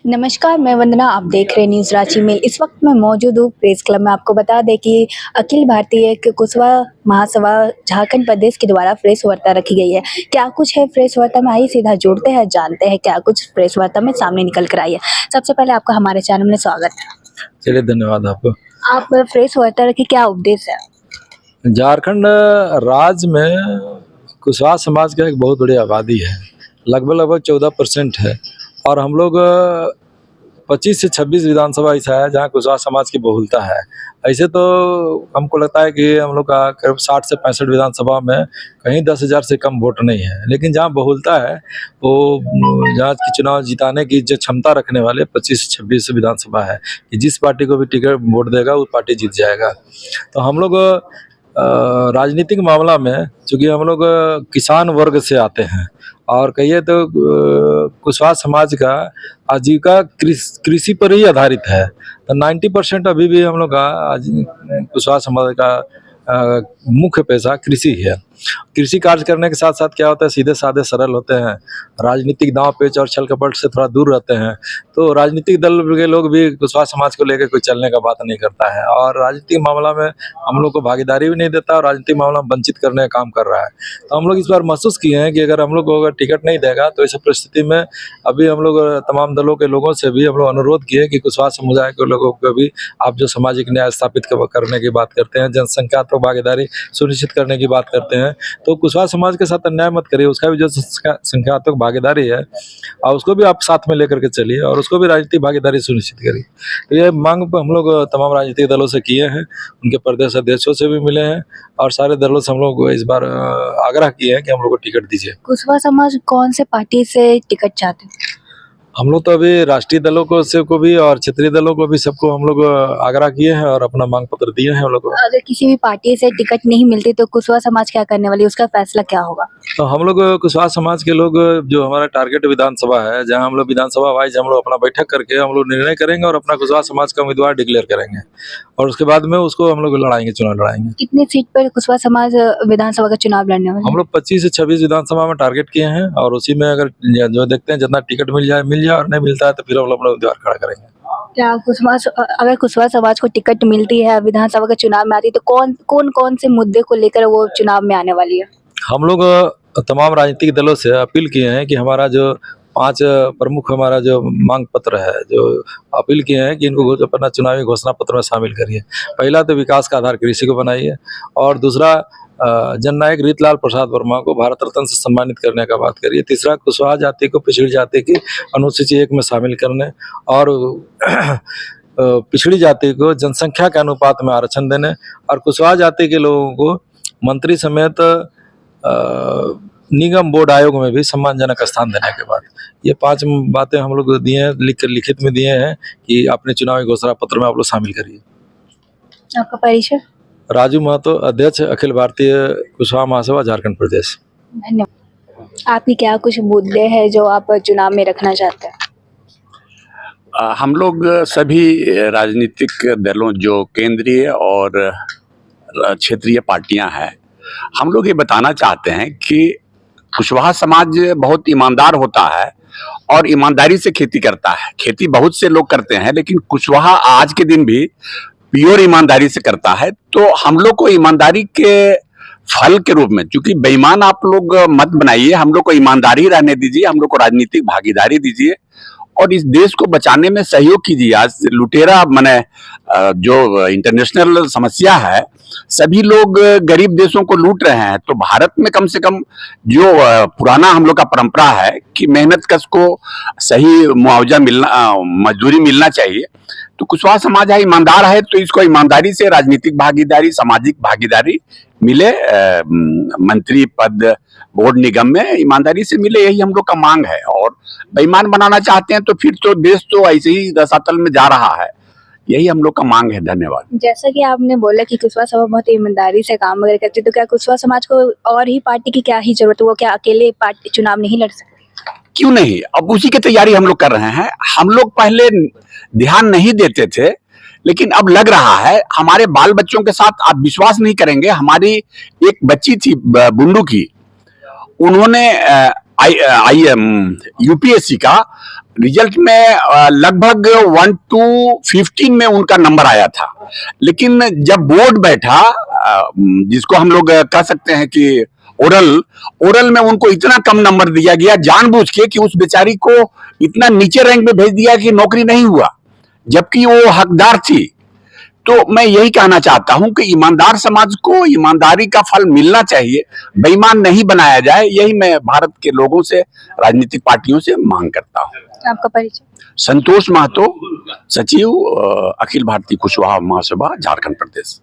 नमस्कार, मैं वंदना। आप देख रहे हैं न्यूज़ रांची मेल। इस वक्त मैं मौजूद हूँ प्रेस क्लब में। आपको बता दें कि अखिल भारतीय कुशवाहा महासभा झारखंड प्रदेश के द्वारा प्रेस वार्ता रखी गई है। क्या कुछ है प्रेस वार्ता में, आइए सीधा जुड़ते हैं, जानते हैं क्या कुछ प्रेस वार्ता में सामने निकल कर आई है। सबसे पहले आपका हमारे चैनल में स्वागत है। चलिए, धन्यवाद आपको। आप प्रेस वार्ता रखी, क्या उद्देश्य है? झारखंड राज्य में कुशवाहा समाज का एक बहुत बड़ी आबादी है, लगभग 14% है। और हम लोग 25 से 26 विधानसभा ऐसा है जहाँ कुशवाहा समाज की बहुलता है। ऐसे तो हमको लगता है कि हम लोग का करीब 60 से 65 विधानसभा में कहीं 10,000 से कम वोट नहीं है, लेकिन जहाँ बहुलता है वो जहाँ की चुनाव जिताने की जो क्षमता रखने वाले 25 से 26 विधानसभा है कि जिस पार्टी को भी टिकट वोट देगा वो पार्टी जीत जाएगा। तो हम लोग राजनीतिक मामला में, चूँकि हम लोग किसान वर्ग से आते हैं और कहिए तो कुशवाहा समाज का आजीविका कृषि पर ही आधारित है। तो 90% अभी भी हम लोग का कुशवाहा समाज का मुख्य पेशा कृषि है। कृषि कार्य करने के साथ साथ क्या होता है, सीधे साधे सरल होते हैं, राजनीतिक दांव पेच और छल कपट से थोड़ा दूर रहते हैं। तो राजनीतिक दल के लोग भी कुशवाहा समाज को लेकर कोई चलने का बात नहीं करता है और राजनीतिक मामला में हम लोग को भागीदारी भी नहीं देता और राजनीतिक मामला में वंचित करने का काम कर रहा है। तो हम लोग इस बार महसूस किए हैं कि अगर हम लोग को अगर टिकट नहीं देगा तो ऐसी परिस्थिति में अभी हम लोग तमाम दलों के लोगों से भी हम लोग अनुरोध किए कि कुशवाहा समुदाय के लोगों को भी आप जो सामाजिक न्याय स्थापित करने की बात करते हैं, जनसंख्यात्मक भागीदारी सुनिश्चित करने की बात करते हैं, तो कुशवाहा समाज के साथ अन्याय मत करिए। उसका भी जो संख्यात्मक भागीदारी है और उसको भी आप साथ में लेकर के चलिए और उसको भी राजनीतिक भागीदारी सुनिश्चित करिए। तो ये मांग हम लोग तमाम राजनीतिक दलों से किए हैं, उनके प्रदेश अध्यक्षों से भी मिले हैं और सारे दलों से हम लोग इस बार आग्रह किए हैं कि हम लोग को टिकट दीजिए। कुशवाहा समाज कौन से पार्टी से टिकट चाहते हैं? हम लोग तो अभी राष्ट्रीय दलों को भी और क्षेत्रीय दलों को भी सबको हम लोग आग्रह किए हैं और अपना मांग पत्र दिए हैं हम लोग को। अगर किसी भी पार्टी से टिकट नहीं मिलती तो कुशवाहा समाज क्या करने वाली है, उसका फैसला क्या होगा? तो हम लोग कुशवाहा समाज के लोग, जो हमारा टारगेट विधानसभा है, जहां हम लोग विधानसभा वाइज हम लोग अपना बैठक करके हम लोग निर्णय करेंगे और अपना कुशवाहा समाज का उम्मीदवार डिक्लेयर करेंगे और उसके बाद में उसको हम लोग लड़ाएंगे, चुनाव लड़ाएंगे। कितनी सीट पर कुशवाहा समाज विधानसभा का चुनाव लड़ने वाले हैं? हम लोग 25 से 26 विधानसभा में टारगेट किए हैं और उसी में अगर जो देखते हैं जितना टिकट मिल जाए और नहीं मिलता है तो फिर हम लोग अपना उम्मीदवार खड़ा करेंगे। क्या अगर कुशवाहा समाज को टिकट मिलती है, विधानसभा के चुनाव में आती है, तो कौन से मुद्दे को लेकर वो चुनाव में आने वाली है? हम लोग तमाम राजनीतिक दलों से अपील किए हैं कि हमारा जो 5 प्रमुख हमारा जो मांग पत्र है, जो अपील किए हैं कि इनको अपना चुनावी घोषणा पत्र में शामिल करिए। पहला तो विकास का आधार कृषि को बनाइए और दूसरा जननायक रीतलाल प्रसाद वर्मा को भारत रत्न से सम्मानित करने का बात करिए। तीसरा, कुशवाहा जाति को पिछड़ी जाति की अनुसूची 1 में शामिल करने और पिछड़ी जाति को जनसंख्या के अनुपात में आरक्षण देने और कुशवाहा जाति के लोगों को मंत्री समेत निगम बोर्ड आयोग में भी सम्मानजनक स्थान देने के बाद, ये 5 बातें हम लोग दिए हैं, लिखित में दिए हैं कि अपने चुनावी घोषणा पत्र में आप लोग शामिल करिए। आपका परिचय? राजू महतो, अध्यक्ष अखिल भारतीय कुशवाहा महासभा झारखंड प्रदेश। धन्यवाद। आपकी क्या कुछ मुद्दे हैं जो आप चुनाव में रखना चाहते हैं? हम लोग सभी राजनीतिक दलों, जो केंद्रीय और क्षेत्रीय पार्टियां हैं, हम लोग ये बताना चाहते हैं कि कुशवाहा समाज बहुत ईमानदार होता है और ईमानदारी से खेती करता है। खेती बहुत से लोग करते हैं लेकिन कुशवाहा आज के दिन भी प्योर ईमानदारी से करता है। तो हम लोग को ईमानदारी के फल के रूप में, क्योंकि बेईमान आप लोग मत बनाइए, हम लोग को ईमानदारी रहने दीजिए, हम लोग को राजनीतिक भागीदारी दीजिए और इस देश को बचाने में सहयोग कीजिए। आज लुटेरा माने जो इंटरनेशनल समस्या है, सभी लोग गरीब देशों को लूट रहे हैं, तो भारत में कम से कम जो पुराना हम लोग का परंपरा है कि मेहनत कश को सही मुआवजा मिलना, मजदूरी मिलना चाहिए। तो कुशवाहा समाज है, ईमानदार है, तो इसको ईमानदारी से राजनीतिक भागीदारी, सामाजिक भागीदारी मिले, मंत्री पद बोर्ड निगम में ईमानदारी से मिले, यही हम लोग का मांग है। और बेईमान बनाना चाहते हैं तो फिर तो देश तो ऐसे ही रसातल में जा रहा है, यही हम लोग का मांग है। धन्यवाद। जैसा कि आपने बोला कि कुशवाहा समाज बहुत ईमानदारी से काम वगैरह करती है, तो क्या कुशवाहा समाज को और ही पार्टी की क्या ही जरूरत है? वो क्या अकेले पार्टी चुनाव नहीं लड़ सकते? क्यों नहीं, अब उसी की तैयारी हम लोग कर रहे हैं। हम लोग पहले ध्यान नहीं देते थे लेकिन अब लग रहा है। हमारे बाल बच्चों के साथ आप विश्वास नहीं करेंगे, हमारी एक बच्ची थी बुंडू की, उन्होंने यूपीएससी का रिजल्ट में लगभग 1 to 15 में उनका नंबर आया था, लेकिन जब बोर्ड बैठा, जिसको हम लोग कह सकते हैं कि ओरल में उनको इतना कम नंबर दिया गया जानबूझ के कि उस बेचारी को इतना नीचे रैंक में भेज दिया कि नौकरी नहीं हुआ, जबकि वो हकदार थी। तो मैं यही कहना चाहता हूं कि ईमानदार समाज को ईमानदारी का फल मिलना चाहिए, बेईमान नहीं बनाया जाए। यही मैं भारत के लोगों से, राजनीतिक पार्टियों से मांग करता हूं। आपका परिचय? संतोष महतो, सचिव, अखिल भारतीय कुशवाहा महासभा, झारखंड प्रदेश।